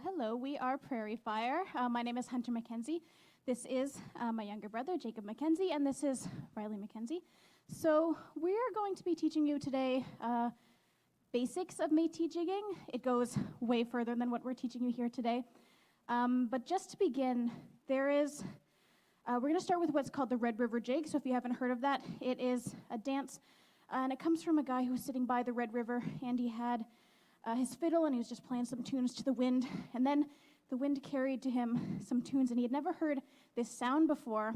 Hello, we are Prairie Fire. My name is Hunter Mackenzie. This is my younger brother, Jacob Mackenzie, and this is Riley Mackenzie. So we're going to be teaching you today basics of Metis jigging. It goes way further than what we're teaching you here today. But just to begin, we're going to start with what's called the Red River Jig. So if you haven't heard of that, it is a dance, and it comes from a guy who was sitting by the Red River, and he had his fiddle, and he was just playing some tunes to the wind, and then the wind carried to him some tunes, and he had never heard this sound before,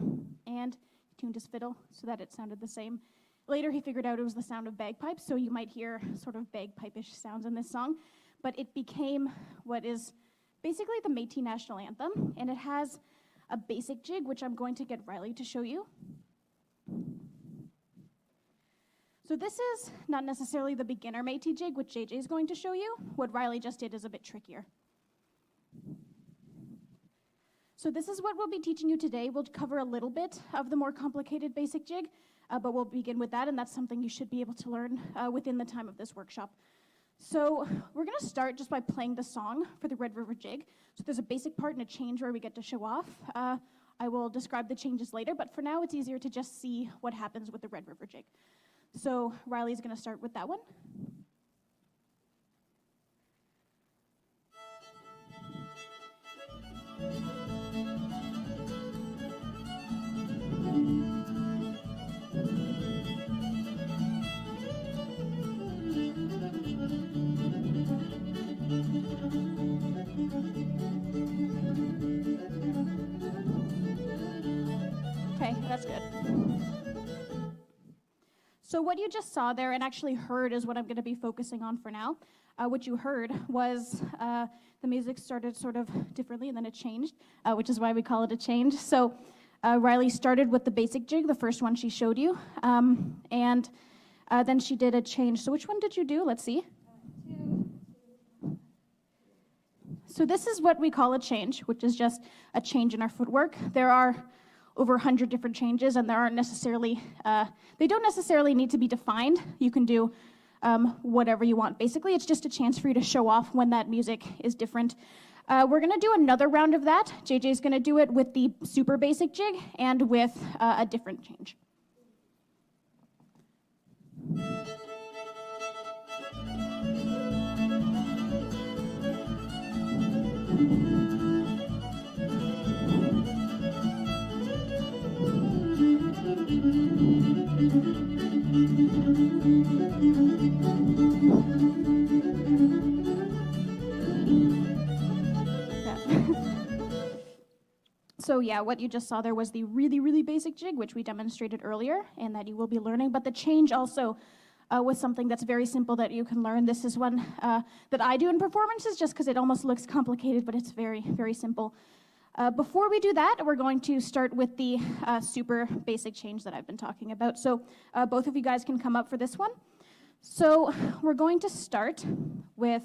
and he tuned his fiddle so that it sounded the same. Later, he figured out it was the sound of bagpipes, so you might hear sort of bagpipe-ish sounds in this song, but it became what is basically the Métis national anthem, and it has a basic jig, which I'm going to get Riley to show you. So this is not necessarily the beginner Métis jig, which JJ is going to show you. What Riley just did is a bit trickier. So this is what we'll be teaching you today. We'll cover a little bit of the more complicated basic jig, but we'll begin with that, and that's something you should be able to learn within the time of this workshop. So we're going to start just by playing the song for the Red River Jig. So there's a basic part and a change where we get to show off. I will describe the changes later, but for now it's easier to just see what happens with the Red River Jig. So Riley's going to start with that one. Okay, that's good. So what you just saw there and actually heard is what I'm going to be focusing on for now. What you heard was the music started sort of differently and then it changed, which is why we call it a change. So Riley started with the basic jig, the first one she showed you, and then she did a change. So which one did you do? Let's see. So this is what we call a change, which is just a change in our footwork. There are over 100 different changes, and there aren't necessarily, they don't necessarily need to be defined. You can do whatever you want. Basically, it's just a chance for you to show off when that music is different. We're going to do another round of that. JJ's going to do it with the super basic jig and with a different change. So yeah, what you just saw there was the really, really basic jig, which we demonstrated earlier and that you will be learning. But the change also was something that's very simple that you can learn. This is one that I do in performances just because it almost looks complicated, but it's very, very simple. Before we do that, we're going to start with the super basic change that I've been talking about. So both of you guys can come up for this one. So we're going to start with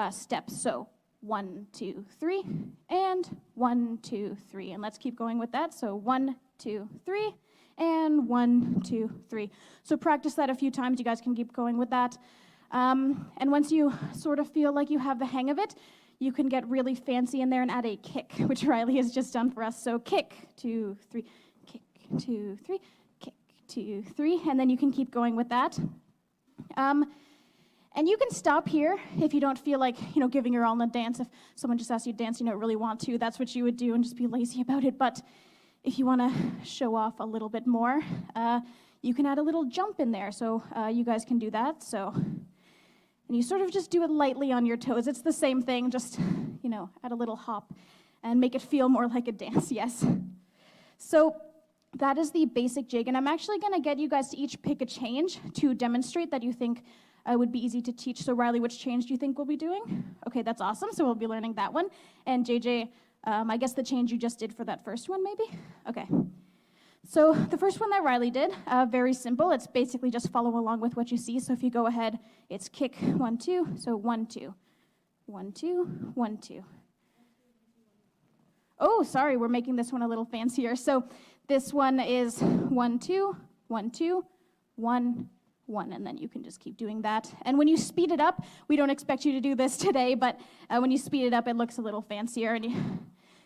steps. So 1, 2, 3, and 1, 2, 3. And let's keep going with that. So 1, 2, 3, and 1, 2, 3. So practice that a few times. You guys can keep going with that. And once you sort of feel like you have the hang of it, you can get really fancy in there and add a kick, which Riley has just done for us. So kick, 2, 3, kick, 2, 3, kick, 2, 3, and then you can keep going with that. And you can stop here if you don't feel like, giving your all in the dance. If someone just asks you to dance, you don't really want to, that's what you would do and just be lazy about it. But if you want to show off a little bit more, you can add a little jump in there. So you guys can do that. So, and you sort of just do it lightly on your toes. It's the same thing, just, add a little hop and make it feel more like a dance, yes. So that is the basic jig. And I'm actually going to get you guys to each pick a change to demonstrate that you think would be easy to teach. So Riley, which change do you think we'll be doing? Okay, that's awesome. So we'll be learning that one. And JJ, I guess the change you just did for that first one, maybe? Okay. So the first one that Riley did, very simple. It's basically just follow along with what you see. So if you go ahead, it's kick, 1, 2. So 1, 2, 1, 2, 1, 2. Oh, sorry, we're making this one a little fancier. So this one is 1, 2, 1, 2, 1, 1, and then you can just keep doing that. And when you speed it up, we don't expect you to do this today, but when you speed it up, it looks a little fancier, and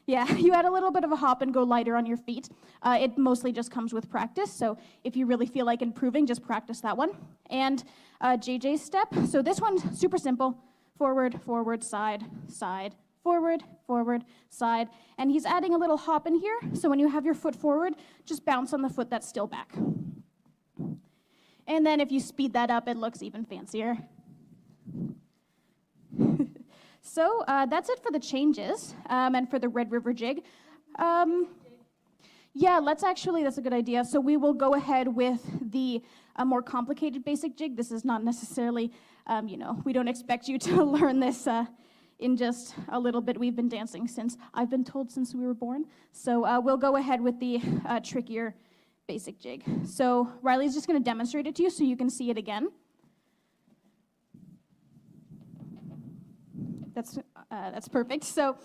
you add a little bit of a hop and go lighter on your feet. It mostly just comes with practice, so if you really feel like improving, just practice that one. And JJ's step, so this one's super simple. Forward, forward, side, side, forward, forward, side. And he's adding a little hop in here, so when you have your foot forward, just bounce on the foot that's still back. And then if you speed that up, it looks even fancier. So that's it for the changes and for the Red River Jig. Yeah, that's a good idea. So we will go ahead with the more complicated basic jig. This is not necessarily, we don't expect you to learn this in just a little bit. We've been dancing since, I've been told, since we were born. So we'll go ahead with the trickier basic jig. So Riley's just going to demonstrate it to you so you can see it again. That's perfect. So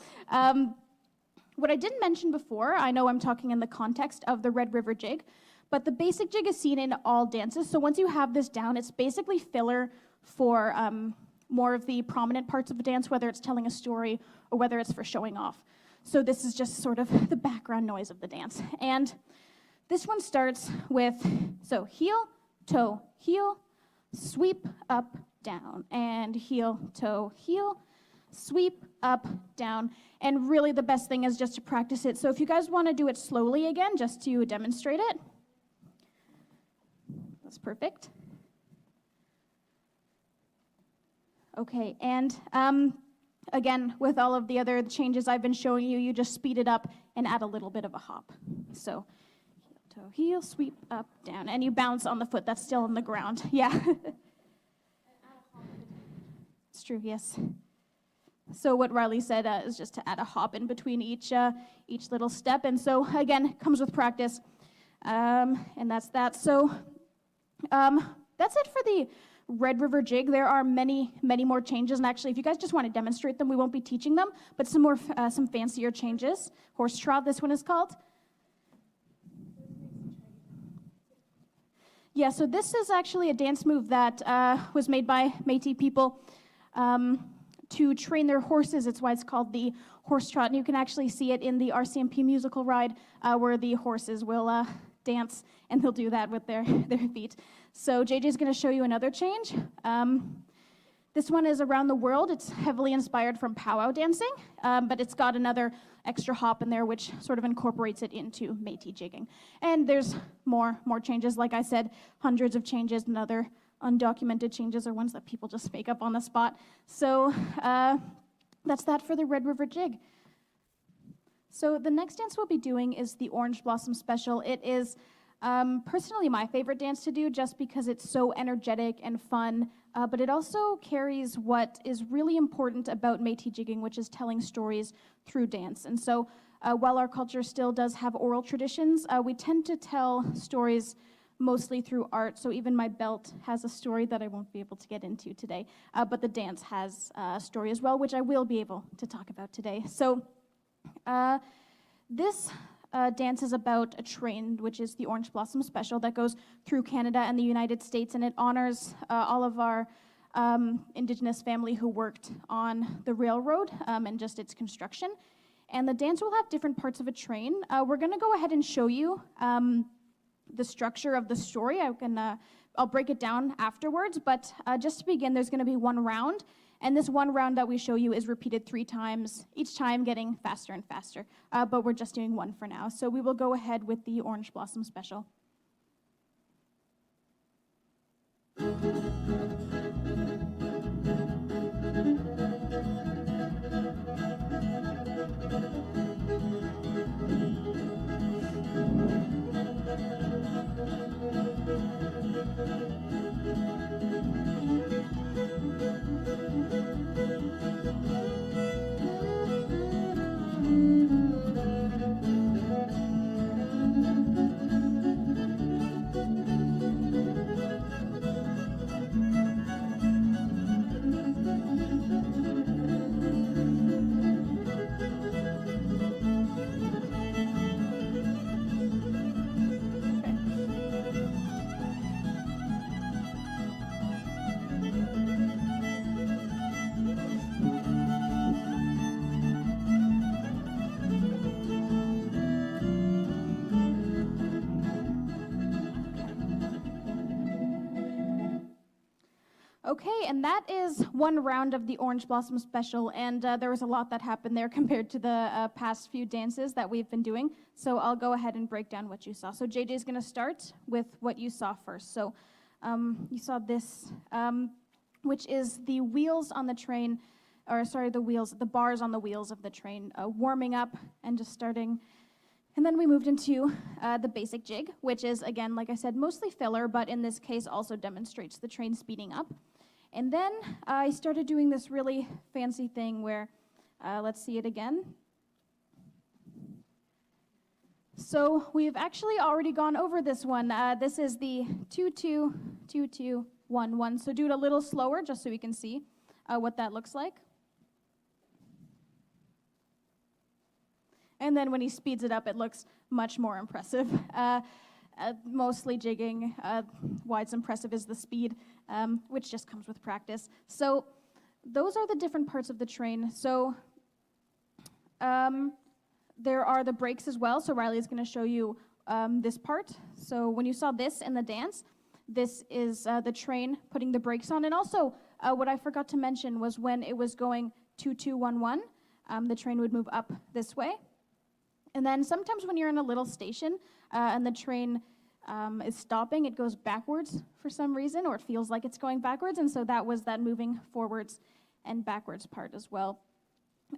what I didn't mention before, I know I'm talking in the context of the Red River Jig, but the basic jig is seen in all dances. So once you have this down, it's basically filler for more of the prominent parts of a dance, whether it's telling a story or whether it's for showing off. So this is just sort of the background noise of the dance. And this one starts with, so heel, toe, heel, sweep, up, down, and heel, toe, heel, sweep, up, down. And really the best thing is just to practice it. So if you guys want to do it slowly again, just to demonstrate it. That's perfect. Okay, and again, with all of the other changes I've been showing you, you just speed it up and add a little bit of a hop. So heel, toe, heel, sweep, up, down. And you bounce on the foot that's still on the ground. Yeah. It's true, yes. So what Riley said is just to add a hop in between each little step. And so, again, it comes with practice. And that's that. So that's it for the Red River Jig. There are many, many more changes. And actually, if you guys just want to demonstrate them, we won't be teaching them. But some fancier changes. Horse trot, this one is called. Yeah, so this is actually a dance move that was made by Metis people to train their horses. It's why it's called the horse trot. And you can actually see it in the RCMP musical ride where the horses will dance, and they'll do that with their feet. So JJ's going to show you another change. This one is around the world. It's heavily inspired from powwow dancing, but it's got another extra hop in there, which sort of incorporates it into Metis jigging. And there's more changes. Like I said, hundreds of changes and other undocumented changes are ones that people just make up on the spot. So that's that for the Red River Jig. So the next dance we'll be doing is the Orange Blossom Special. It is personally my favorite dance to do just because it's so energetic and fun, but it also carries what is really important about Metis jigging, which is telling stories through dance. And so while our culture still does have oral traditions, we tend to tell stories mostly through art. So even my belt has a story that I won't be able to get into today, but the dance has a story as well, which I will be able to talk about today. So this dance is about a train, which is the Orange Blossom Special, that goes through Canada and the United States, and it honors all of our Indigenous family who worked on the railroad and just its construction. And the dance will have different parts of a train. We're going to go ahead and show you the structure of the story. I'll break it down afterwards, but just to begin, there's going to be one round, and this one round that we show you is repeated 3 times, each time getting faster and faster, but we're just doing one for now. So we will go ahead with the Orange Blossom Special. Okay, and that is one round of the Orange Blossom Special, and there was a lot that happened there compared to the past few dances that we've been doing. So I'll go ahead and break down what you saw. So JJ is going to start with what you saw first. So you saw this, which is the wheels on the train, or sorry, the bars on the wheels of the train warming up and just starting. And then we moved into the basic jig, which is, again, like I said, mostly filler, but in this case also demonstrates the train speeding up. And then I started doing this really fancy thing where, let's see it again. So we've actually already gone over this one. This is the 2-2, 2-2, 1-1. So do it a little slower just so we can see what that looks like. And then when he speeds it up, it looks much more impressive. Mostly jigging, why it's impressive is the speed, which just comes with practice. So those are the different parts of the train. So there are the brakes as well. So Riley is going to show you this part. So when you saw this in the dance, this is the train putting the brakes on. And also, what I forgot to mention was when it was going 2-2-1-1, the train would move up this way. And then sometimes when you're in a little station and the train is stopping, it goes backwards for some reason, or it feels like it's going backwards. And so that was that moving forwards and backwards part as well.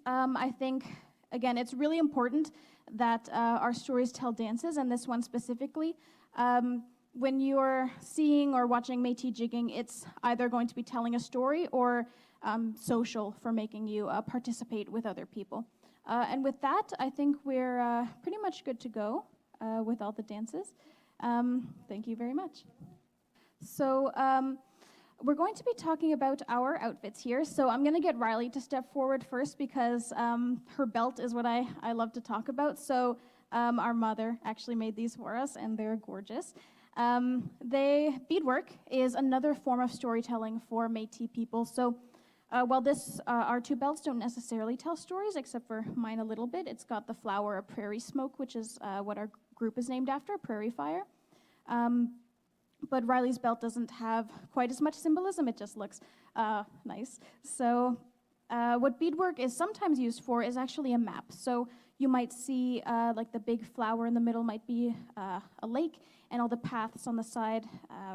I think, again, it's really important that our stories tell dances, and this one specifically. When you're seeing or watching Metis jigging, it's either going to be telling a story or social for making you participate with other people. And with that, I think we're pretty much good to go with all the dances. Thank you very much. So we're going to be talking about our outfits here. So I'm going to get Riley to step forward first because her belt is what I love to talk about. So our mother actually made these for us, and they're gorgeous. Beadwork is another form of storytelling for Métis people. So while our two belts don't necessarily tell stories, except for mine a little bit, it's got the flower of prairie smoke, which is what our group is named after, Prairie Fire. But Riley's belt doesn't have quite as much symbolism, it just looks nice. So what beadwork is sometimes used for is actually a map. So you might see like the big flower in the middle might be a lake, and all the paths on the side,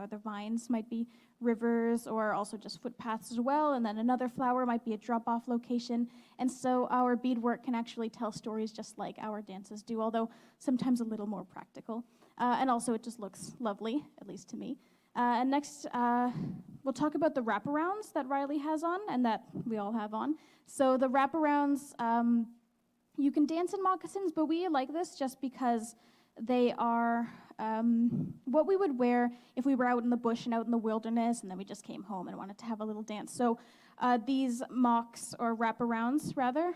the vines might be rivers or also just footpaths as well, and then another flower might be a drop-off location. And so our beadwork can actually tell stories just like our dances do, although sometimes a little more practical. And also it just looks lovely, at least to me. And next, we'll talk about the wraparounds that Riley has on and that we all have on. So the wraparounds, you can dance in moccasins, but we like this just because they are what we would wear if we were out in the bush and out in the wilderness and then we just came home and wanted to have a little dance. So these mocks, or wraparounds rather,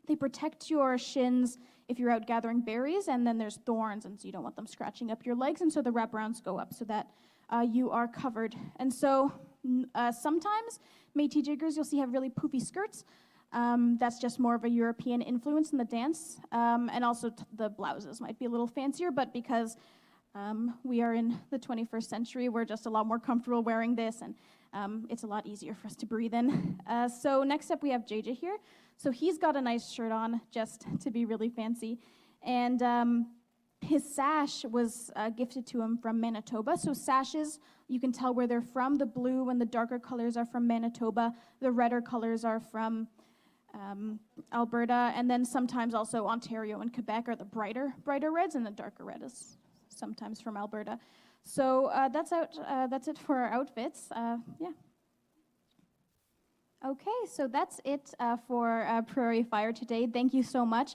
they protect your shins if you're out gathering berries, and then there's thorns, and so you don't want them scratching up your legs, and so the wraparounds go up so that you are covered. And so sometimes Métis jiggers you'll see have really poofy skirts. That's just more of a European influence in the dance. And also the blouses might be a little fancier, but because we are in the 21st century, we're just a lot more comfortable wearing this, and it's a lot easier for us to breathe in. So next up we have JJ here. So he's got a nice shirt on just to be really fancy. And his sash was gifted to him from Manitoba. So sashes, you can tell where they're from. The blue and the darker colors are from Manitoba. The redder colors are from Alberta, and then sometimes also Ontario and Quebec are the brighter reds, and the darker red is sometimes from Alberta. So that's it for our outfits. Yeah. Okay, so that's it for Prairie Fire today. Thank you so much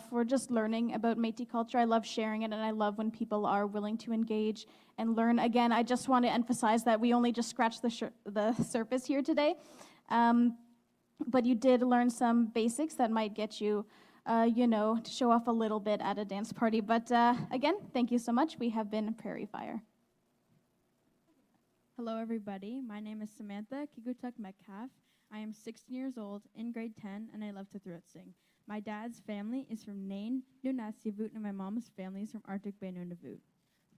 for just learning about Métis culture. I love sharing it, and I love when people are willing to engage and learn. Again, I just want to emphasize that we only just scratched the surface here today. But you did learn some basics that might get you, to show off a little bit at a dance party. But again, thank you so much. We have been Prairie Fire. Hello, everybody. My name is Samantha Kigutuk Metcalf. I am 16 years old, in grade 10, and I love to throat sing. My dad's family is from Nain, Nunavut, and my mom's family is from Arctic Bay, Nunavut.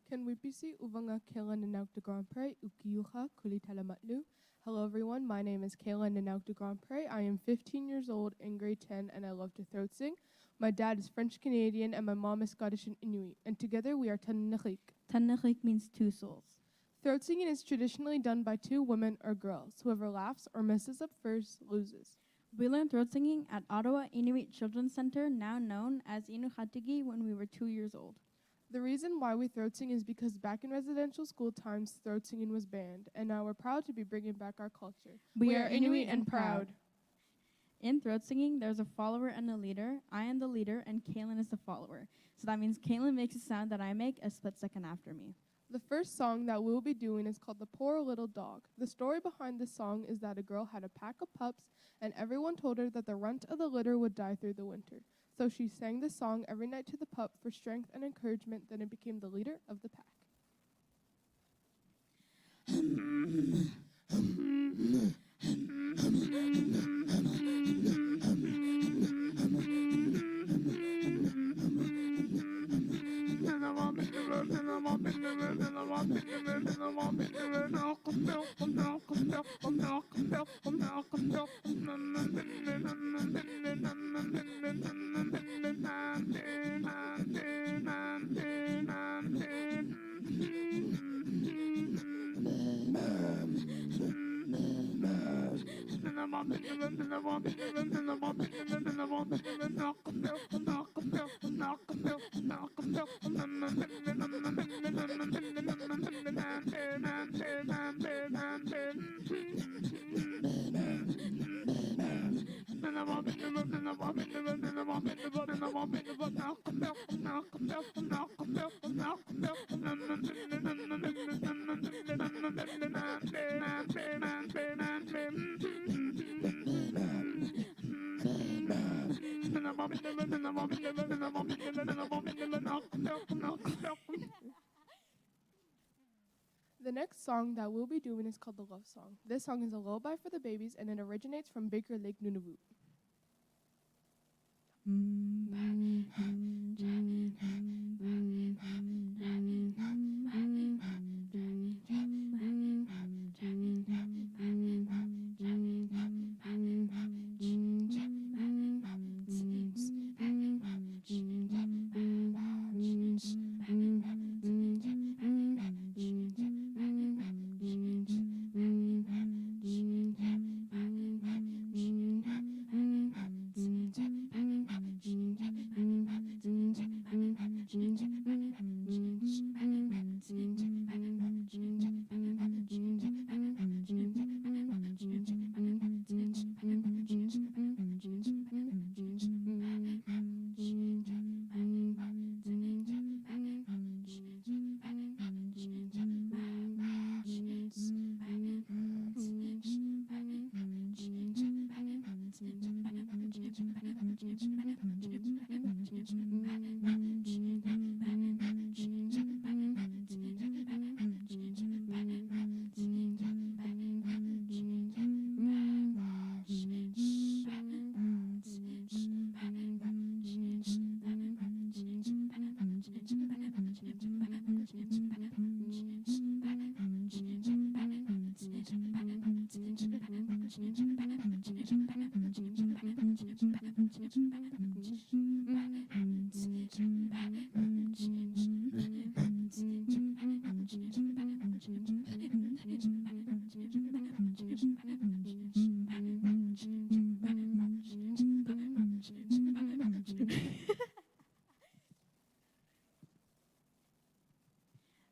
Can we pisi uvanga Kayla Nanauk de Grand Praire ukiyuha kulitalamatlu. Hello everyone, my name is Kayla Nanauk de Grand Praire. I am 15 years old in grade 10 and I love to throat sing. My dad is French Canadian and my mom is Scottish and Inuit, and together we are Tarniriik. Tarniriik means two souls. Throat singing is traditionally done by two women or girls. Whoever laughs or messes up first loses. We learned throat singing at Ottawa Inuit Children's Center, now known as Inuit, when we were 2 years old. The reason why we throat sing is because back in residential school times, throat singing was banned, and now we're proud to be bringing back our culture. We are Inuit and proud. In throat singing, there's a follower and a leader. I am the leader, and Kaylin is the follower. So that means Kaylin makes a sound that I make a split second after me. The first song that we'll be doing is called The Poor Little Dog. The story behind this song is that a girl had a pack of pups, and everyone told her that the runt of the litter would die through the winter. So she sang this song every night to the pup for strength and encouragement, then it became the leader of the pack. The next song that we'll be doing is called The Love Song. This song is a lullaby for the babies, and it originates from Baker Lake, Nunavut.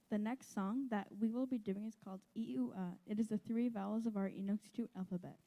The next song that we will be doing is called Iua. It is the 3 vowels of our Inuktitut alphabet.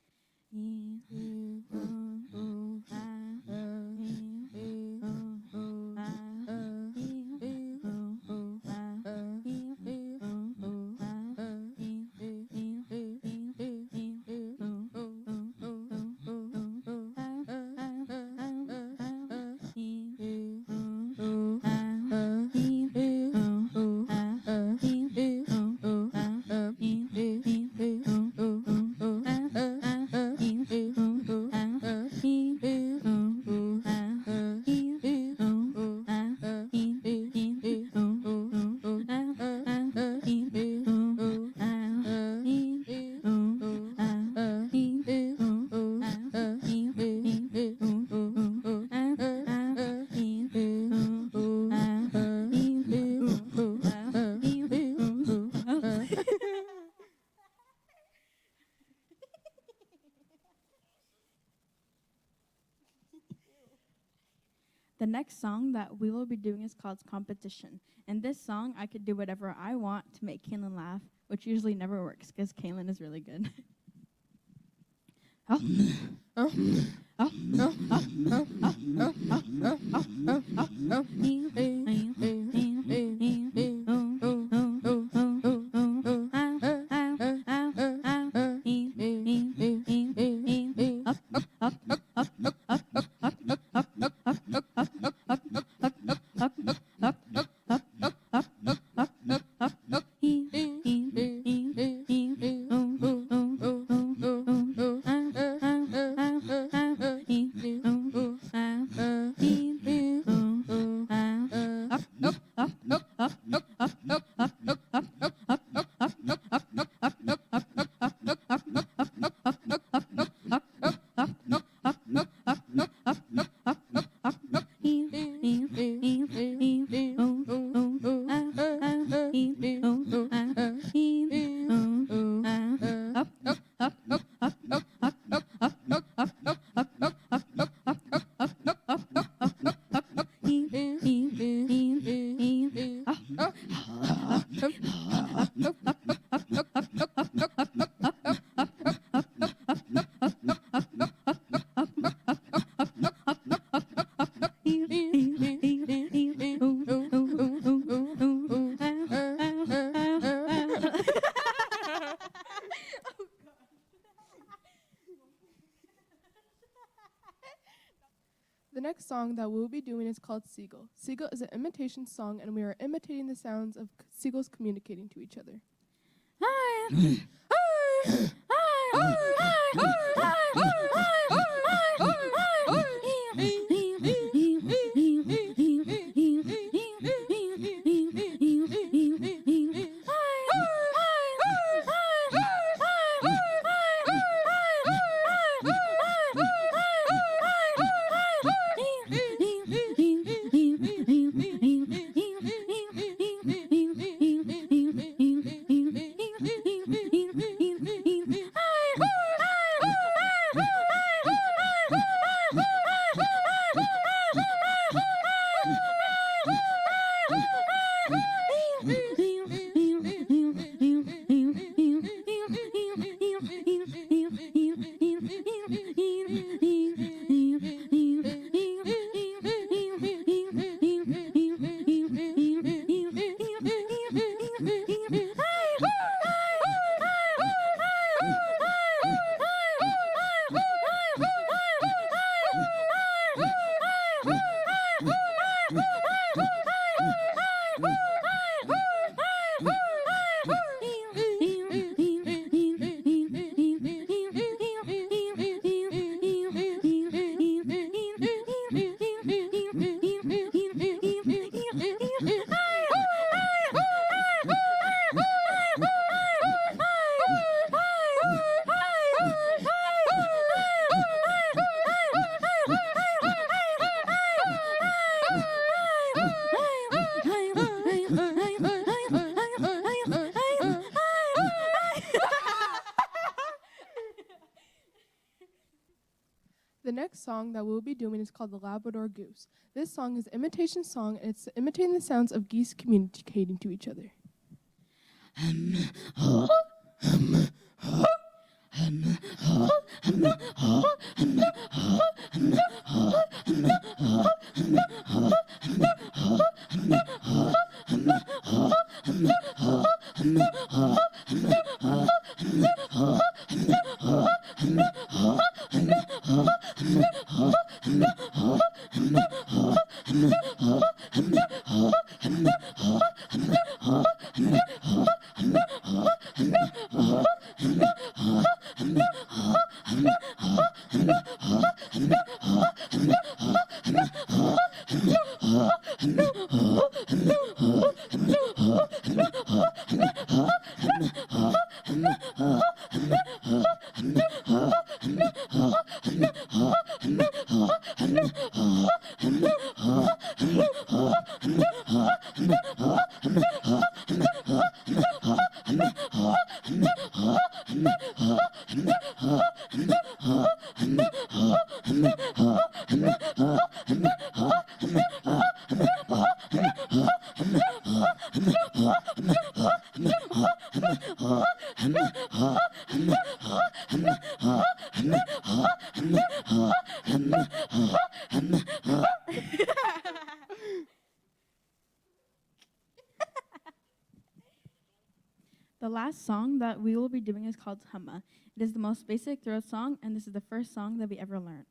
The next song that we will be doing is called Competition. In this song, I could do whatever I want to make Kaylin laugh, which usually never works because Kaylin is really good. The next song that we'll be doing is called Seagull. Seagull is an imitation song, and we are imitating the sounds of seagulls communicating to each other. Hi. The next song that we'll be doing is called The Labrador Goose. This song is an imitation song, and it's imitating the sounds of geese communicating to each other. The last song that we will be doing is called Humma. It is the most basic throat song, and this is the first song that we ever learned.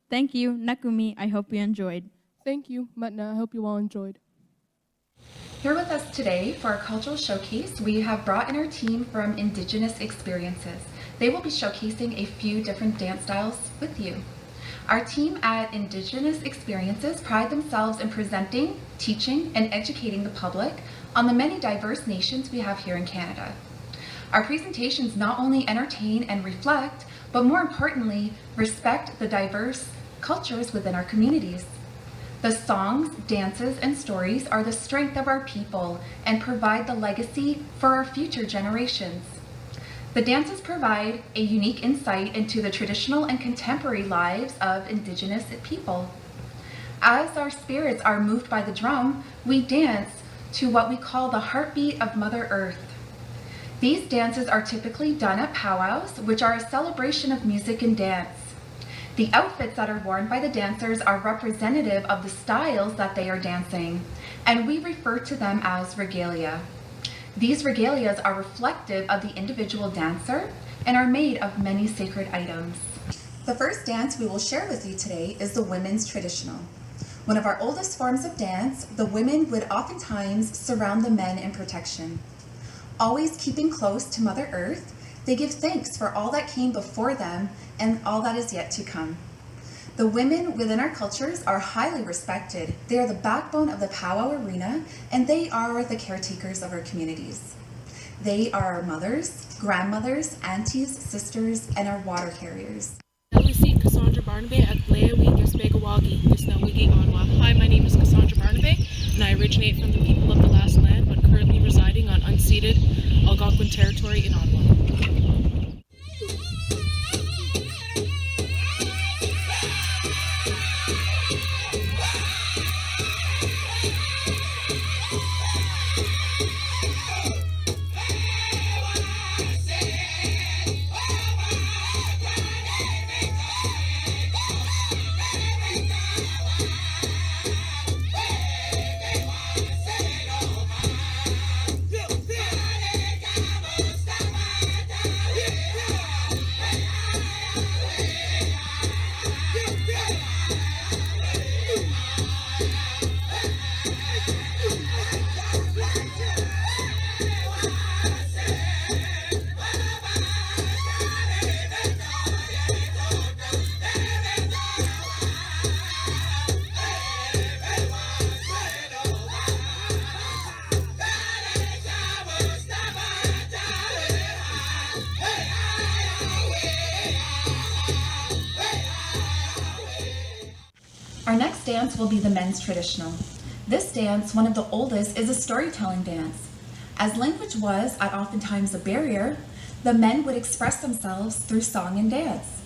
Thank you, Nakumi. I hope you enjoyed. Thank you, Matna. I hope you all enjoyed. Here with us today for our cultural showcase, we have brought in our team from Indigenous Experiences. They will be showcasing a few different dance styles with you. Our team at Indigenous Experiences pride themselves in presenting, teaching, and educating the public on the many diverse nations we have here in Canada. Our presentations not only entertain and reflect, but more importantly, respect the diverse cultures within our communities. The songs, dances, and stories are the strength of our people and provide the legacy for our future generations. The dances provide a unique insight into the traditional and contemporary lives of Indigenous people. As our spirits are moved by the drum, we dance to what we call the heartbeat of Mother Earth. These dances are typically done at powwows, which are a celebration of music and dance. The outfits that are worn by the dancers are representative of the styles that they are dancing, and we refer to them as regalia. These regalias are reflective of the individual dancer and are made of many sacred items. The first dance we will share with you today is the women's traditional. One of our oldest forms of dance, the women would oftentimes surround the men in protection. Always keeping close to Mother Earth, they give thanks for all that came before them and all that is yet to come. The women within our cultures are highly respected. They are the backbone of the powwow arena, and they are the caretakers of our communities. They are our mothers, grandmothers, aunties, sisters, and our water carriers. Lucy Cassandra Barnaby at Leawi Nespegawagi, Nisnawigi Onwa. Hi, my name is Cassandra Barnaby, and I originate from the people of the last land, but currently residing on unceded Algonquin territory in Ottawa. Our next dance will be the men's traditional. This dance, one of the oldest, is a storytelling dance. As language was at oftentimes a barrier, the men would express themselves through song and dance.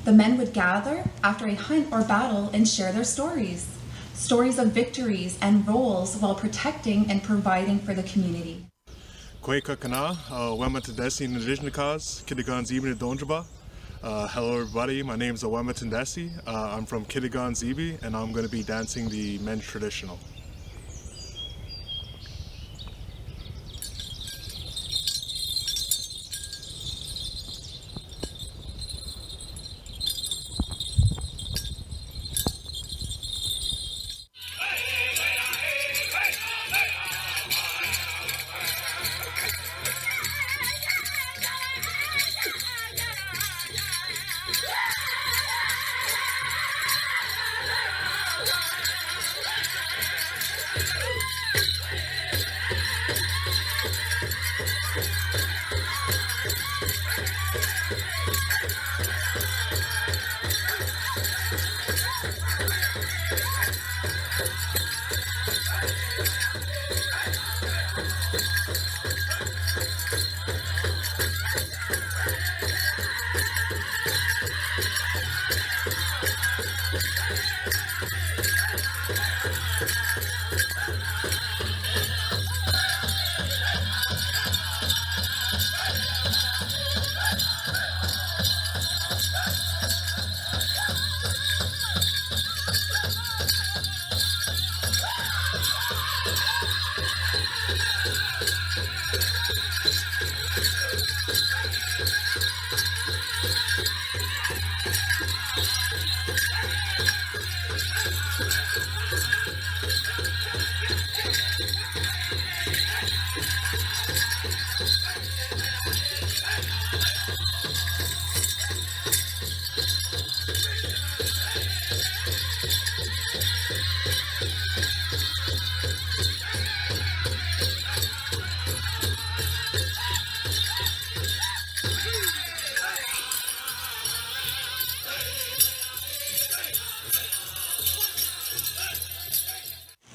The men would gather after a hunt or battle and share their stories. Stories of victories and roles while protecting and providing for the community. Kwe kakana, wema tendesi Indigenous, Kitigan Zibi Donjaba. Hello everybody, my name is Wema Tendesi. I'm from Kitigan Zibi and I'm going to be dancing the men's traditional.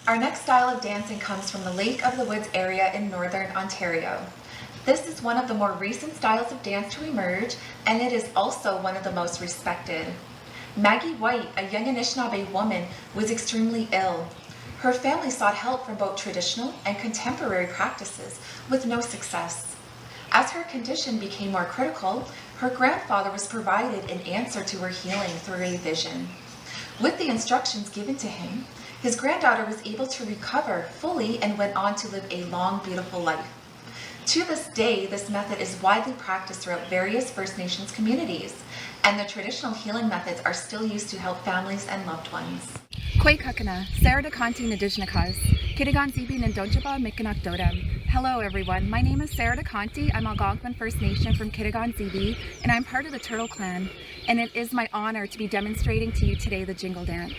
Our next style of dancing comes from the Lake of the Woods area in Northern Ontario. This is one of the more recent styles of dance to emerge, and it is also one of the most respected. Maggie White, a young Anishinaabe woman, was extremely ill. Her family sought help from both traditional and contemporary practices with no success. As her condition became more critical, her grandfather was provided an answer to her healing through a vision. With the instructions given to him, his granddaughter was able to recover fully and went on to live a long, beautiful life. To this day, this method is widely practiced throughout various First Nations communities, and the traditional healing methods are still used to help families and loved ones. Kwe kakana, Sarah de Conti Indigenous, Kitigan Zibi Ndonjaba Mikanak Dodam. Hello everyone, my name is Sarah de Conti. I'm Algonquin First Nation from Kitigan Zibi, and I'm part of the Turtle Clan, and it is my honor to be demonstrating to you today the Jingle dance.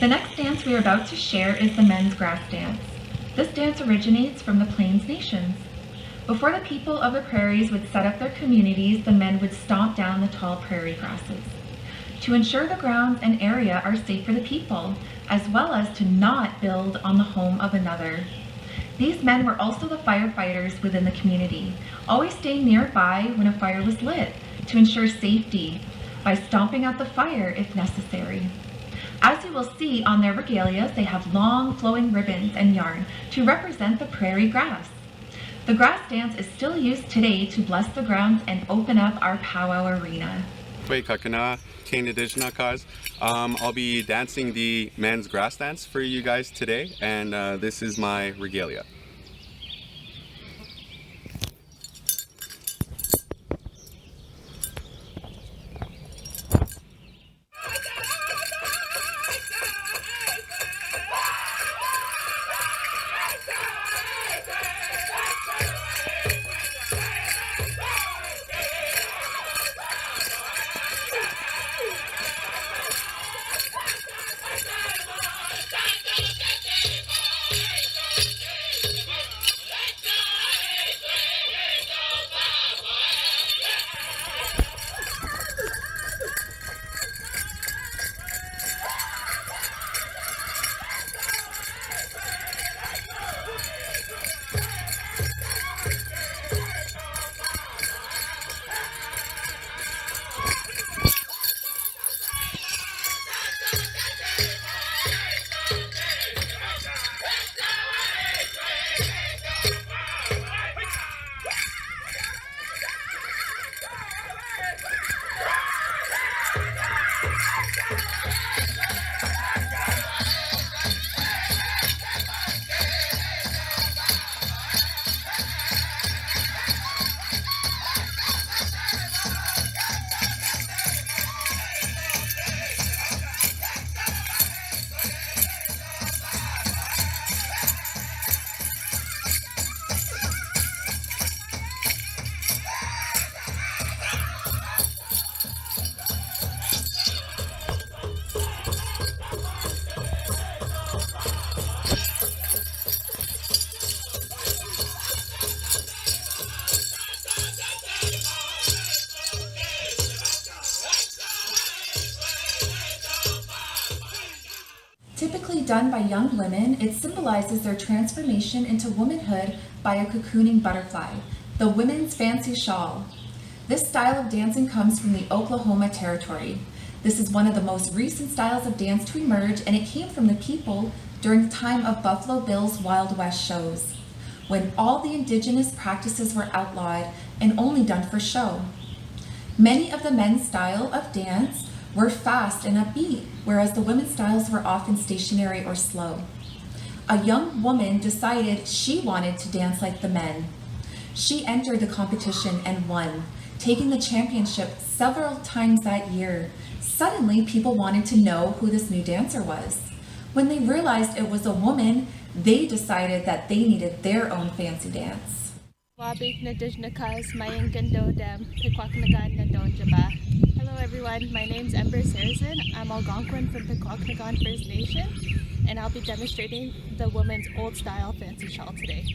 The next dance we are about to share is the men's grass dance. This dance originates from the Plains Nations. Before the people of the prairies would set up their communities, the men would stomp down the tall prairie grasses to ensure the grounds and area are safe for the people, as well as to not build on the home of another. These men were also the firefighters within the community, always staying nearby when a fire was lit to ensure safety by stomping out the fire if necessary. As you will see on their regalias, they have long flowing ribbons and yarn to represent the prairie grass. The grass dance is still used today to bless the grounds and open up our powwow arena. I'll be dancing the men's grass dance for you guys today, and this is my regalia. Typically done by young women, it symbolizes their transformation into womanhood by a cocooning butterfly, the women's fancy shawl. This style of dancing comes from the Oklahoma Territory. This is one of the most recent styles of dance to emerge, and it came from the people during the time of Buffalo Bill's Wild West shows, when all the indigenous practices were outlawed and only done for show. Many of the men's style of dance were fast and upbeat, whereas the women's styles were often stationary or slow. A young woman decided she wanted to dance like the men. She entered the competition and won, taking the championship several times that year. Suddenly, people wanted to know who this new dancer was. When they realized it was a woman, they decided that they needed their own fancy dance. Hello everyone, my name's Ember Saracen. I'm Algonquin from Pequawknagon First Nation, and I'll be demonstrating the woman's old style fancy shawl today.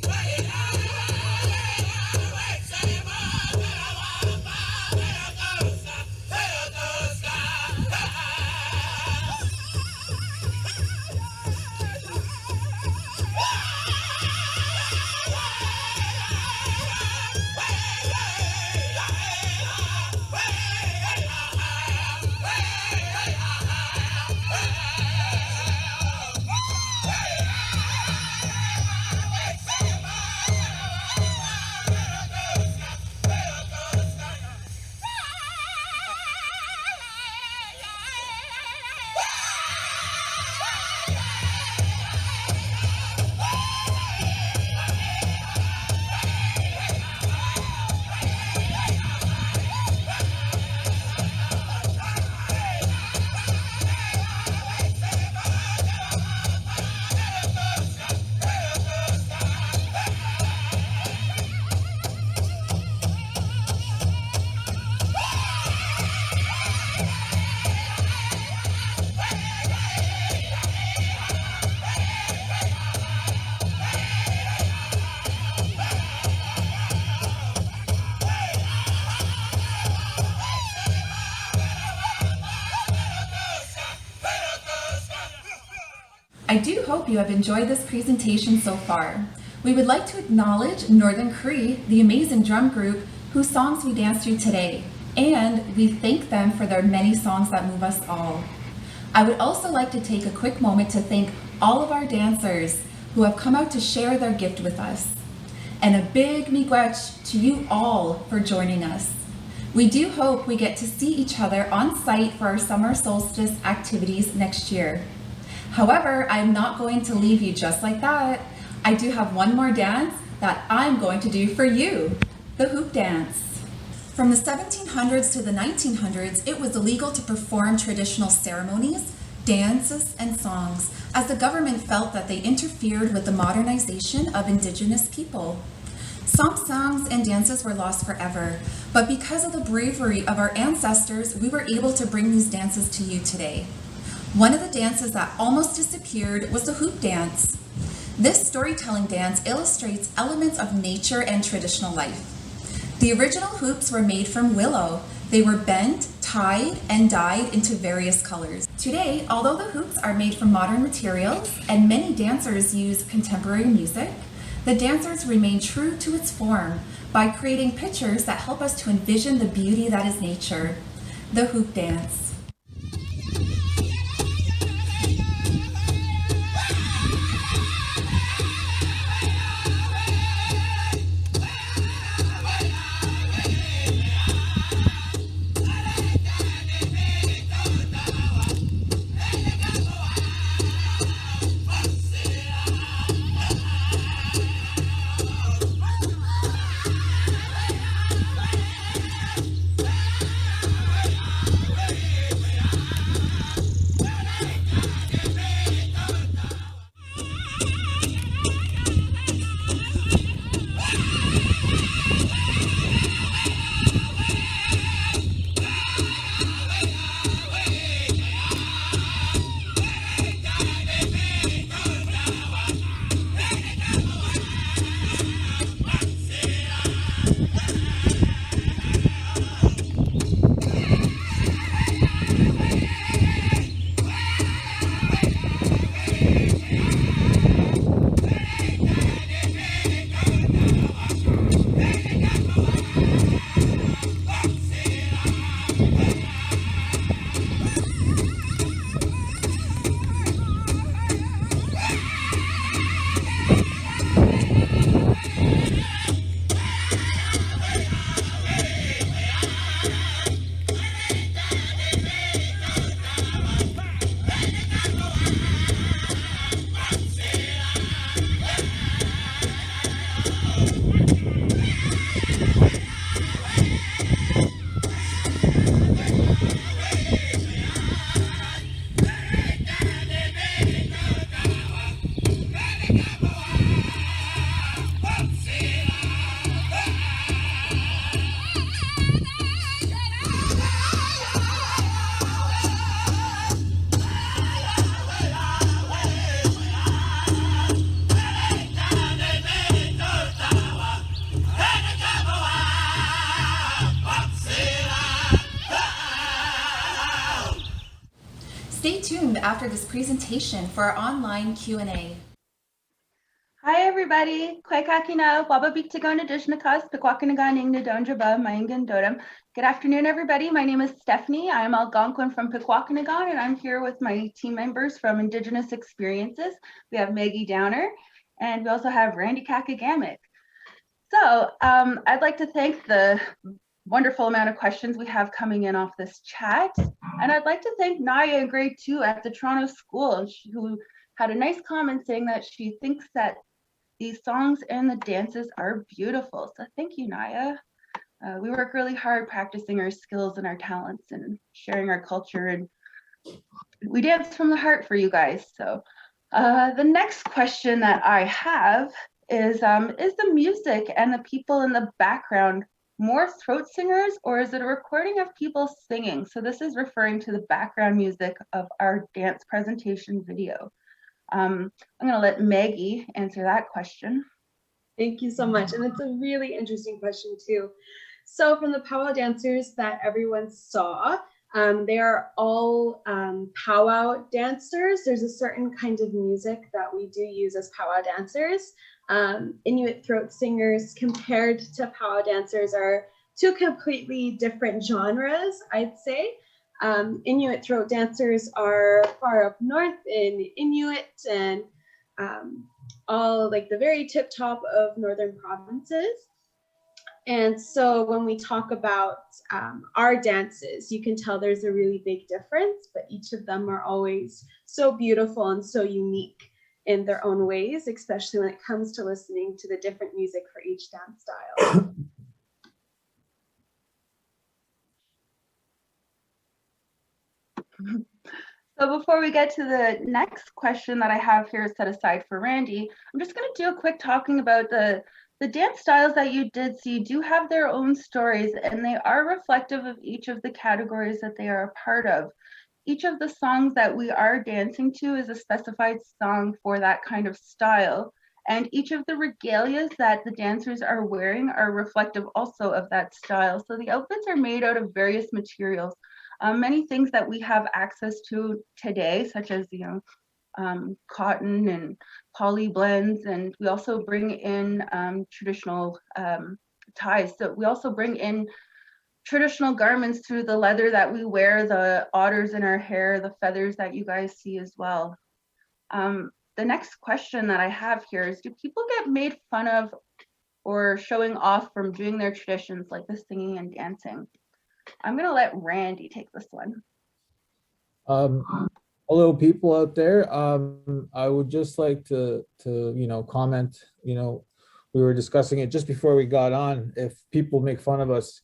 Hey! I do hope you have enjoyed this presentation so far. We would like to acknowledge Northern Cree, the amazing drum group whose songs we danced through today, and we thank them for their many songs that move us all. I would also like to take a quick moment to thank all of our dancers who have come out to share their gift with us. And a big miigwech to you all for joining us. We do hope we get to see each other on site for our summer solstice activities next year. However, I'm not going to leave you just like that. I do have one more dance that I'm going to do for you, the hoop dance. From the 1700s to the 1900s, it was illegal to perform traditional ceremonies, dances, and songs, as the government felt that they interfered with the modernization of Indigenous people. Some songs and dances were lost forever, but because of the bravery of our ancestors, we were able to bring these dances to you today. One of the dances that almost disappeared was the hoop dance. This storytelling dance illustrates elements of nature and traditional life. The original hoops were made from willow. They were bent, tied, and dyed into various colors. Today, although the hoops are made from modern materials and many dancers use contemporary music, the dancers remain true to its form by creating pictures that help us to envision the beauty that is nature. The hoop dance. Stay tuned after this presentation for our online Q&A. Hi everybody, Kwekakina, Wababiktagon Adishnakas, Pekwakanagan Ingdonjaba, Mayangan Dodam. Good afternoon everybody, my name is Stephanie. I'm Algonquin from Pekwakanagan and I'm here with my team members from Indigenous Experiences. We have Maggie Downer and we also have Randy Kakagamic. So I'd like to thank the wonderful amount of questions we have coming in off this chat. And I'd like to thank Naya in grade 2 at the Toronto School, who had a nice comment saying that she thinks that these songs and the dances are beautiful. So thank you, Naya. We work really hard practicing our skills and our talents and sharing our culture, and we dance from the heart for you guys. So the next question that I have is the music and the people in the background more throat singers, or is it a recording of people singing? So this is referring to the background music of our dance presentation video. I'm going to let Maggie answer that question. Thank you so much. And it's a really interesting question too. So from the powwow dancers that everyone saw, They are all powwow dancers. There's a certain kind of music that we do use as powwow dancers. Inuit throat singers compared to powwow dancers are two completely different genres, I'd say. Inuit throat dancers are far up north in Inuit and all like the very tip top of northern provinces. And so when we talk about our dances, you can tell there's a really big difference, but each of them are always so beautiful and so unique in their own ways, especially when it comes to listening to the different music for each dance style. So before we get to the next question that I have here set aside for Randy, I'm just going to do a quick talking about the dance styles that you did. So you do have their own stories, and they are reflective of each of the categories that they are a part of. Each of the songs that we are dancing to is a specified song for that kind of style. And each of the regalias that the dancers are wearing are reflective also of that style. So the outfits are made out of various materials. Many things that we have access to today, such as cotton and poly blends, and we also bring in traditional ties. So we also bring in traditional garments through the leather that we wear, the otters in our hair, the feathers that you guys see as well. The next question that I have here is, do people get made fun of or showing off from doing their traditions like the singing and dancing? I'm gonna let Randy take this one. Hello, people out there. I would just like to comment. We were discussing it just before we got on. If people make fun of us,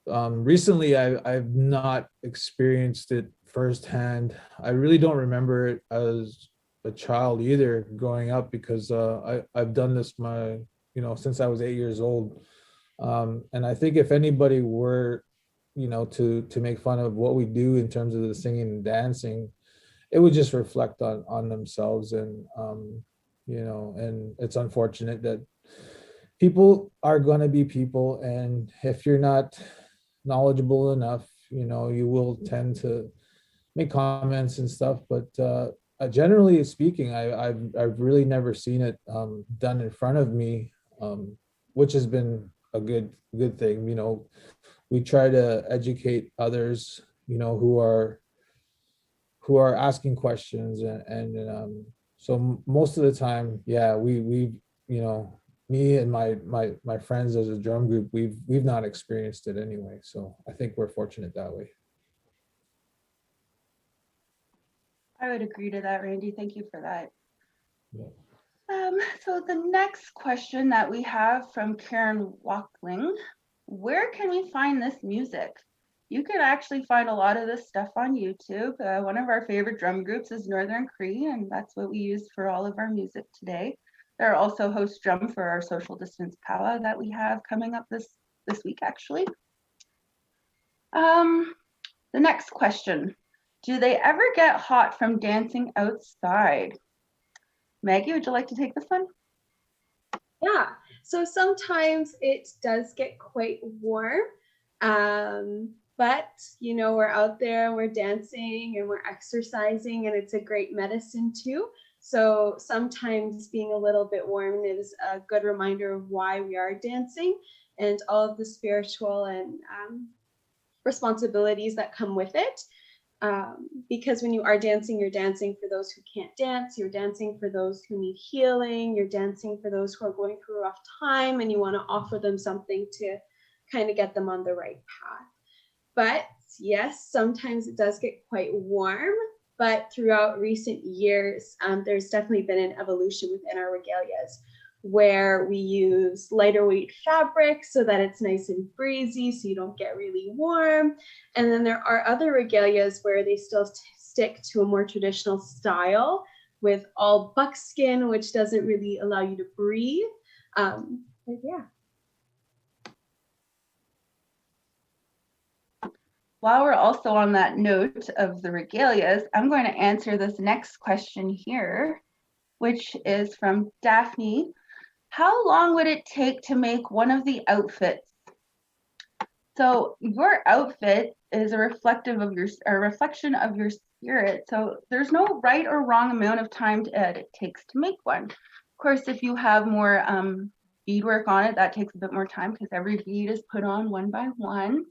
recently I've not experienced it firsthand. I really don't remember it as a child either, growing up, because I've done this since I was 8 years old. And I think if anybody were to make fun of what we do in terms of the singing and dancing, it would just reflect on themselves. And and it's unfortunate that people are going to be people, and if you're not knowledgeable enough, you will tend to make comments and stuff. But generally speaking, I've really never seen it done in front of me, which has been a good thing. We try to educate others, who are asking questions, and so most of the time, yeah, we me and my friends as a drum group, we've not experienced it anyway. So I think we're fortunate that way. I would agree to that, Randy. Thank you for that. Yeah. So the next question that we have from Karen Wackling: where can we find this music? You can actually find a lot of this stuff on YouTube. One of our favorite drum groups is Northern Cree, and that's what we use for all of our music today. They're also host drum for our social distance powwow that we have coming up this week, actually. The next question: do they ever get hot from dancing outside? Maggie, would you like to take this one? Yeah, so sometimes it does get quite warm, but we're out there, we're dancing and we're exercising, and it's a great medicine too. So sometimes being a little bit warm is a good reminder of why we are dancing and all of the spiritual and responsibilities that come with it. Because when you are dancing, you're dancing for those who can't dance, you're dancing for those who need healing, you're dancing for those who are going through a rough time, and you want to offer them something to kind of get them on the right path. But yes, sometimes it does get quite warm, but throughout recent years, there's definitely been an evolution within our regalias, where we use lighter weight fabric so that it's nice and breezy, so you don't get really warm. And then there are other regalias where they still stick to a more traditional style with all buckskin, which doesn't really allow you to breathe. But yeah. While we're also on that note of the regalias, I'm going to answer this next question here, which is from Daphne. How long would it take to make one of the outfits? So your outfit is a reflection of your spirit. So there's no right or wrong amount of time it takes to make one. Of course, if you have more beadwork on it, that takes a bit more time because every bead is put on one by one.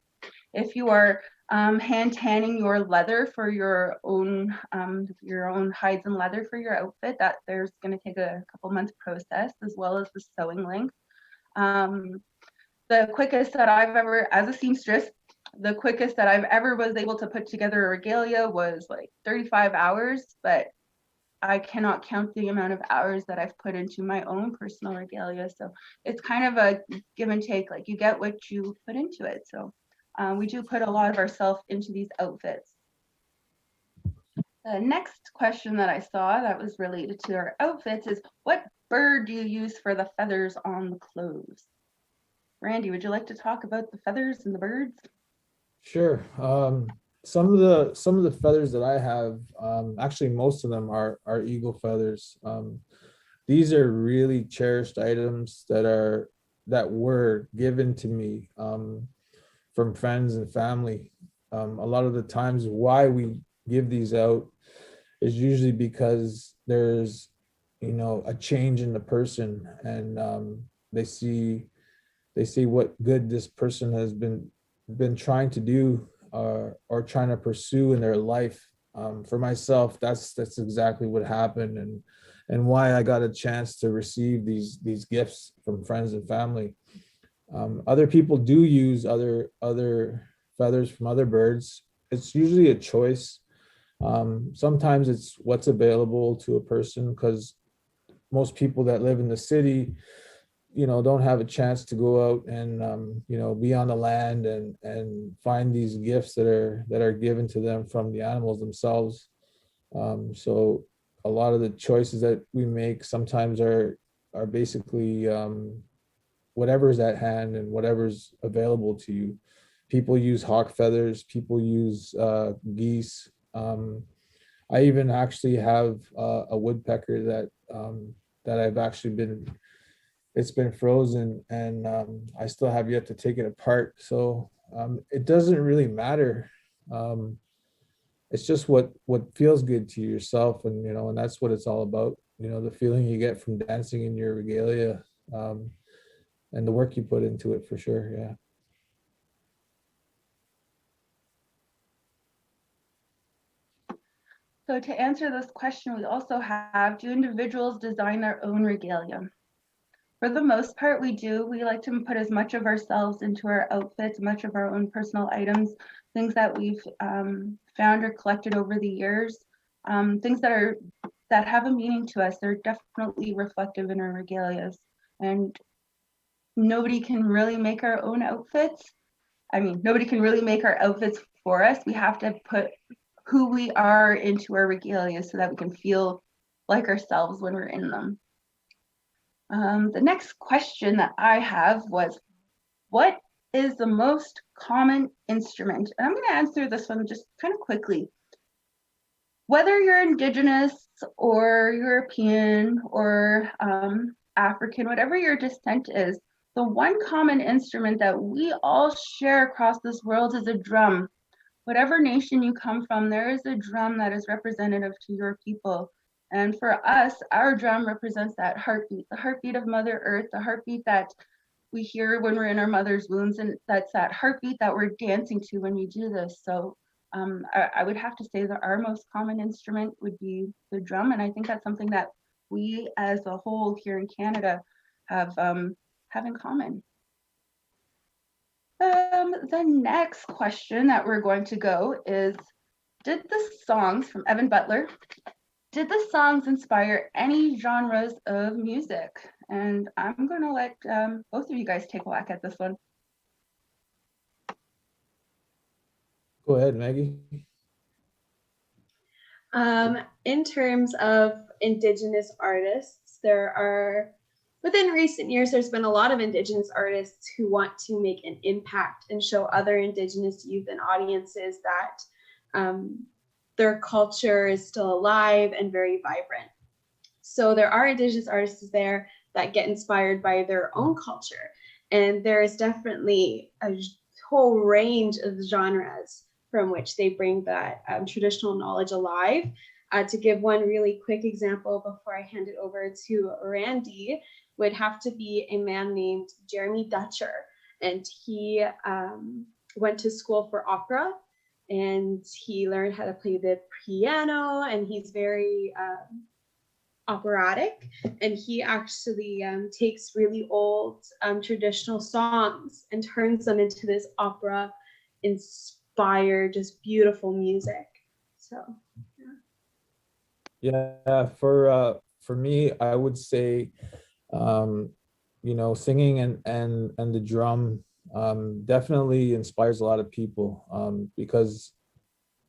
If you are hand tanning your leather for your own hides and leather for your outfit, that there's going to take a couple months process, as well as the sewing length. The quickest that I've ever, as a seamstress, the quickest that I've ever was able to put together a regalia was like 35 hours, but I cannot count the amount of hours that I've put into my own personal regalia. So it's kind of a give and take, like you get what you put into it. So we do put a lot of ourselves into these outfits. The next question that I saw that was related to our outfits is, what bird do you use for the feathers on the clothes? Randy, would you like to talk about the feathers and the birds? Sure. Some of the feathers that I have, actually most of them are eagle feathers. These are really cherished items that were given to me from friends and family. A lot of the times why we give these out is usually because there's, a change in the person, and they see what good this person has been trying to do or trying to pursue in their life. For myself, that's exactly what happened, and why I got a chance to receive these gifts from friends and family. Other people do use other feathers from other birds. It's usually a choice. Sometimes it's what's available to a person, because most people that live in the city, don't have a chance to go out and be on the land and find these gifts that are given to them from the animals themselves. So a lot of the choices that we make sometimes are basically whatever's at hand and whatever's available to you. People use hawk feathers, people use geese. I even actually have a woodpecker that I've actually it's been frozen, and I still have yet to take it apart. So it doesn't really matter. It's just what feels good to yourself, and that's what it's all about. The feeling you get from dancing in your regalia, and the work you put into it, for sure. Yeah. So to answer this question, we also have, do individuals design their own regalia? For the most part, we do. We like to put as much of ourselves into our outfits, much of our own personal items, things that we've found or collected over the years, things that have a meaning to us. They're definitely reflective in our regalias. And nobody can really make our own outfits. I mean, nobody can really make our outfits for us. We have to put who we are into our regalia so that we can feel like ourselves when we're in them. The next question that I have was, what is the most common instrument? And I'm going to answer this one just kind of quickly. Whether you're Indigenous or European or African, whatever your descent is, the one common instrument that we all share across this world is a drum. Whatever nation you come from, there is a drum that is representative to your people. And for us, our drum represents that heartbeat, the heartbeat of Mother Earth, the heartbeat that we hear when we're in our mother's wombs, and that's that heartbeat that we're dancing to when we do this. So I would have to say that our most common instrument would be the drum, and I think that's something that we as a whole here in Canada have in common. The next question that we're going to go is, did the songs from Evan Butler, did the songs inspire any genres of music? And I'm going to let both of you guys take a whack at this one. Go ahead, Maggie. In terms of Indigenous artists, within recent years, there's been a lot of Indigenous artists who want to make an impact and show other Indigenous youth and audiences that their culture is still alive and very vibrant. So there are Indigenous artists there that get inspired by their own culture. And there is definitely a whole range of genres from which they bring that traditional knowledge alive. To give one really quick example before I hand it over to Randy, would have to be a man named Jeremy Dutcher. And he went to school for opera, and he learned how to play the piano, and he's very operatic. And he actually takes really old traditional songs and turns them into this opera inspired, just beautiful music. So Yeah, for me, I would say, you know, singing and the drum definitely inspires a lot of people, because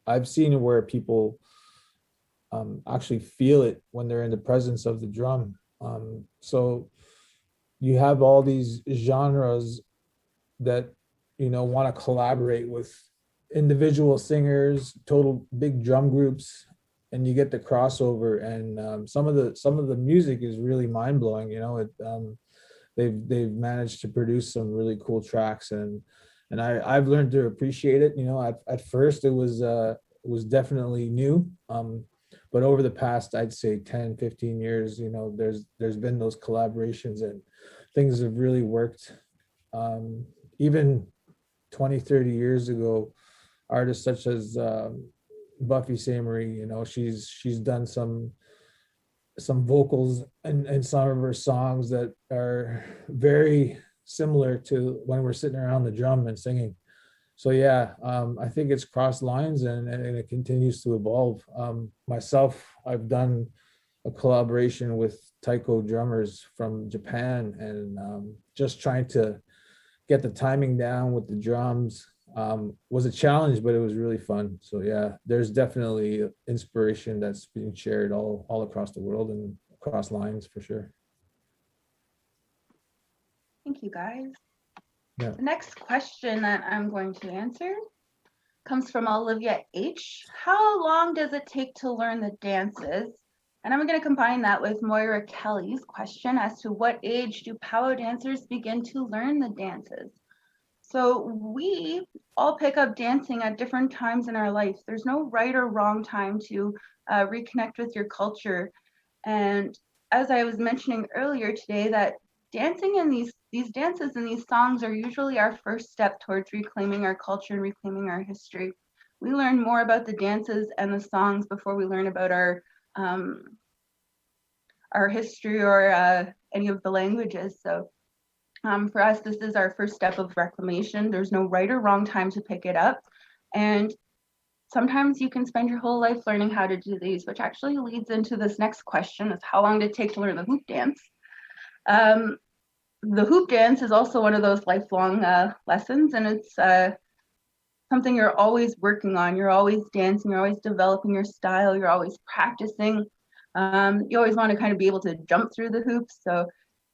I've seen where people actually feel it when they're in the presence of the drum. So you have all these genres that, you know, want to collaborate with individual singers, total big drum groups, and you get the crossover. And some of the music is really mind blowing. You know, they've managed to produce some really cool tracks, and I've learned to appreciate it. You know, at first it was definitely new, but over the past, I'd say 10, 15 years, you know, there's been those collaborations, and things have really worked. Even 20, 30 years ago, artists such as Buffy Sainte-Marie, you know, she's done some vocals in some of her songs that are very similar to when we're sitting around the drum and singing. So yeah, I think it's crossed lines, and it continues to evolve. Myself, I've done a collaboration with taiko drummers from Japan, and just trying to get the timing down with the drums was a challenge, but it was really fun. So yeah, there's definitely inspiration that's being shared all across the world and across lines for sure. Thank you, guys. Yeah. The next question that I'm going to answer comes from Olivia H. How long does it take to learn the dances? And I'm going to combine that with Moira Kelly's question as to what age do powwow dancers begin to learn the dances? So we all pick up dancing at different times in our life. There's no right or wrong time to reconnect with your culture. And as I was mentioning earlier today, that dancing in these dances and these songs are usually our first step towards reclaiming our culture and reclaiming our history. We learn more about the dances and the songs before we learn about our history or any of the languages. So for us, this is our first step of reclamation. There's no right or wrong time to pick it up. And sometimes you can spend your whole life learning how to do these, which actually leads into this next question, is how long did it take to learn the hoop dance? The hoop dance is also one of those lifelong lessons, and it's something you're always working on. You're always dancing, you're always developing your style, you're always practicing. You always want to kind of be able to jump through the hoops. So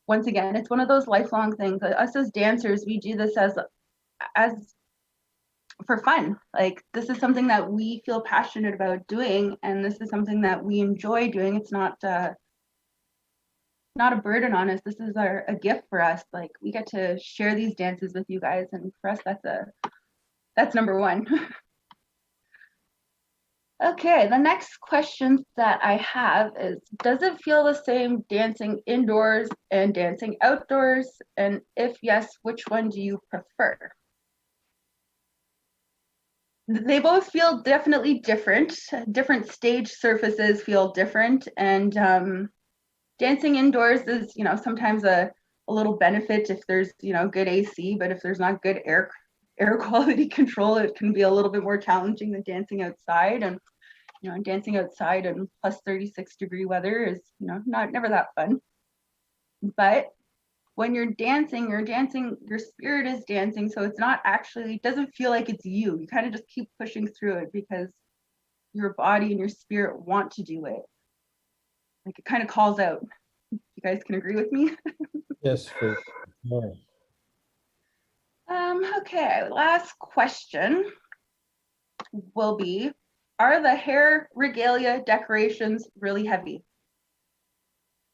once again, it's one of those lifelong things. Us as dancers, we do this as for fun. Like, this is something that we feel passionate about doing, and this is something that we enjoy doing. It's not a burden on us. This is a gift for us. Like, we get to share these dances with you guys, and for us, that's number one. Okay, the next question that I have is, does it feel the same dancing indoors and dancing outdoors? And if yes, which one do you prefer? They both feel definitely different. Different stage surfaces feel different, and dancing indoors is, you know, sometimes a little benefit if there's, you know, good AC, but if there's not good air quality control, it can be a little bit more challenging than dancing outside. And, you know, dancing outside in plus 36-degree weather is, you know, never that fun. But when you're dancing, your spirit is dancing. So it's not actually, it doesn't feel like it's you. You kind of just keep pushing through it because your body and your spirit want to do it. Like, it kind of calls out. You guys can agree with me? Yes, for sure. Okay, last question will be, are the hair regalia decorations really heavy?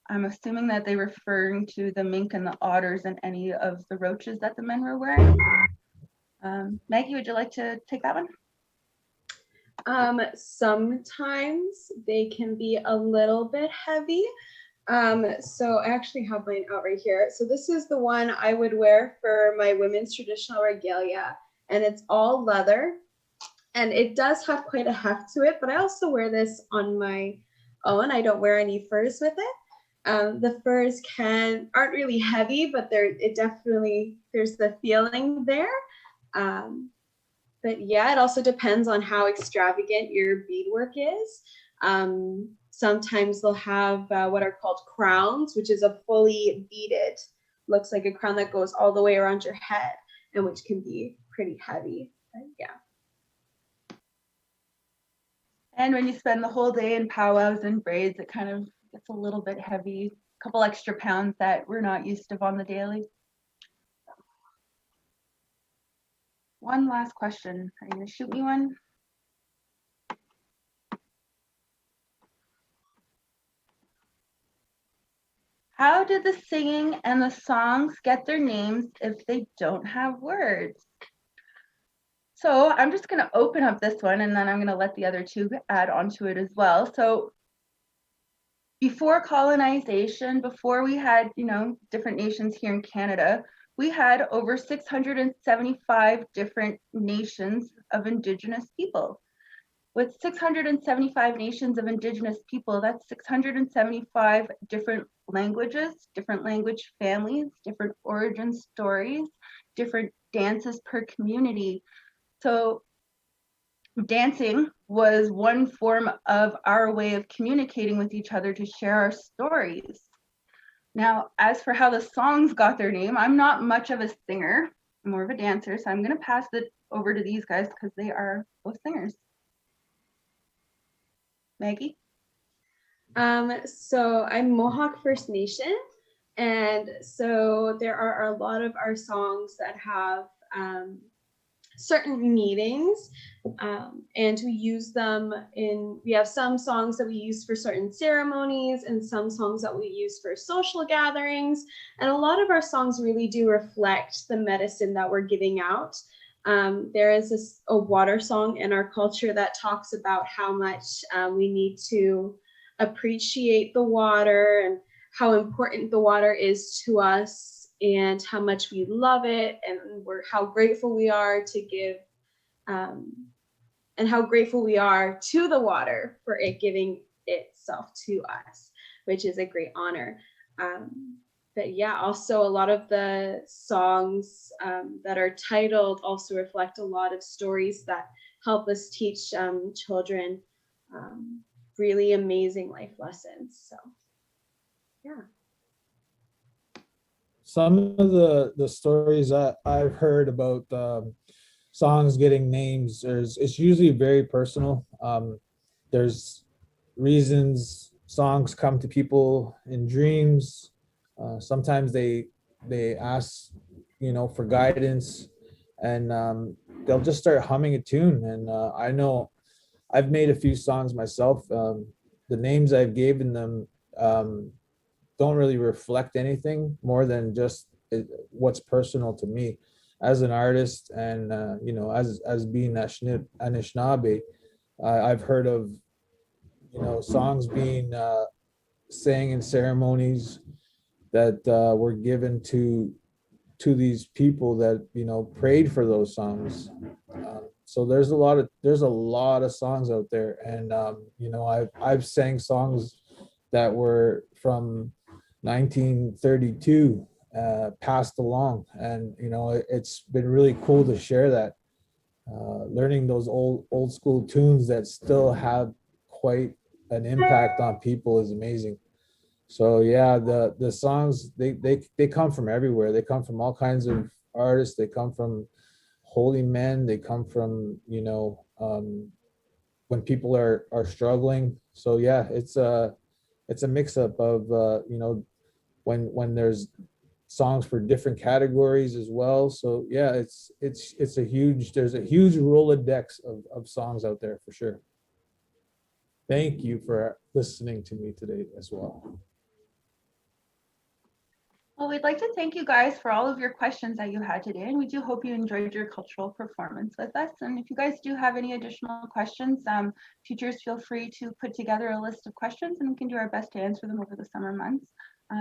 I'm assuming that they're referring to the mink and the otters and any of the roaches that the men were wearing. Maggie, would you like to take that one? Sometimes they can be a little bit heavy. So I actually have mine out right here. So this is the one I would wear for my women's traditional regalia, and it's all leather, and it does have quite a heft to it, but I also wear this on my own. I don't wear any furs with it. The furs aren't really heavy, but there's the feeling there. But yeah, it also depends on how extravagant your beadwork is. Sometimes they'll have what are called crowns, which is a fully beaded, looks like a crown that goes all the way around your head, and which can be pretty heavy. But yeah. And when you spend the whole day in powwows and braids, it kind of gets a little bit heavy, a couple extra pounds that we're not used to on the daily. One last question. Are you gonna shoot me one? How did the singing and the songs get their names if they don't have words? So I'm just gonna open up this one and then I'm gonna let the other two add onto it as well. So before colonization, before we had, different nations here in Canada, we had over 675 different nations of Indigenous people. With 675 nations of Indigenous people, that's 675 different languages, different language families, different origin stories, different dances per community. So dancing was one form of our way of communicating with each other to share our stories. Now, as for how the songs got their name, I'm not much of a singer, I'm more of a dancer, so I'm going to pass it over to these guys because they are both singers. Maggie? So I'm Mohawk First Nation, and so there are a lot of our songs that have certain meanings, and we use them we have some songs that we use for certain ceremonies and some songs that we use for social gatherings, and a lot of our songs really do reflect the medicine that we're giving out. There is a water song in our culture that talks about how much we need to appreciate the water and how important the water is to us and how much we love it, and how grateful we are to give, and how grateful we are to the water for it giving itself to us, which is a great honor. But yeah, also a lot of the songs that are titled also reflect a lot of stories that help us teach children really amazing life lessons. So yeah. Some of the stories that I've heard about songs getting names, it's usually very personal. There's reasons songs come to people in dreams. Sometimes they ask, for guidance, and they'll just start humming a tune. And I know I've made a few songs myself. The names I've given them don't really reflect anything more than just what's personal to me as an artist, and as being Anishinaabe. I've heard of songs being sang in ceremonies that were given to these people that prayed for those songs. So there's a lot of songs out there, and I've sang songs that were from 1932 passed along, and it's been really cool to share that, learning those old school tunes that still have quite an impact on people is amazing. So yeah, the songs, they come from everywhere. They come from all kinds of artists. They come from holy men. They come from when people are struggling. So yeah, it's a mix up of when there's songs for different categories as well. So yeah, there's a huge Rolodex of songs out there for sure. Thank you for listening to me today as well. Well, we'd like to thank you guys for all of your questions that you had today, and we do hope you enjoyed your cultural performance with us. And if you guys do have any additional questions, teachers feel free to put together a list of questions, and we can do our best to answer them over the summer months.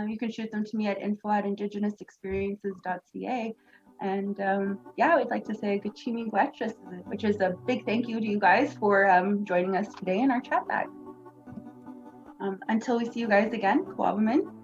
You can shoot them to me at info@indigenousexperiences.ca. And yeah, we'd like to say Gachimi Gwetchis, which is a big thank you to you guys for joining us today in our chat bag. Until we see you guys again, Kwabamin.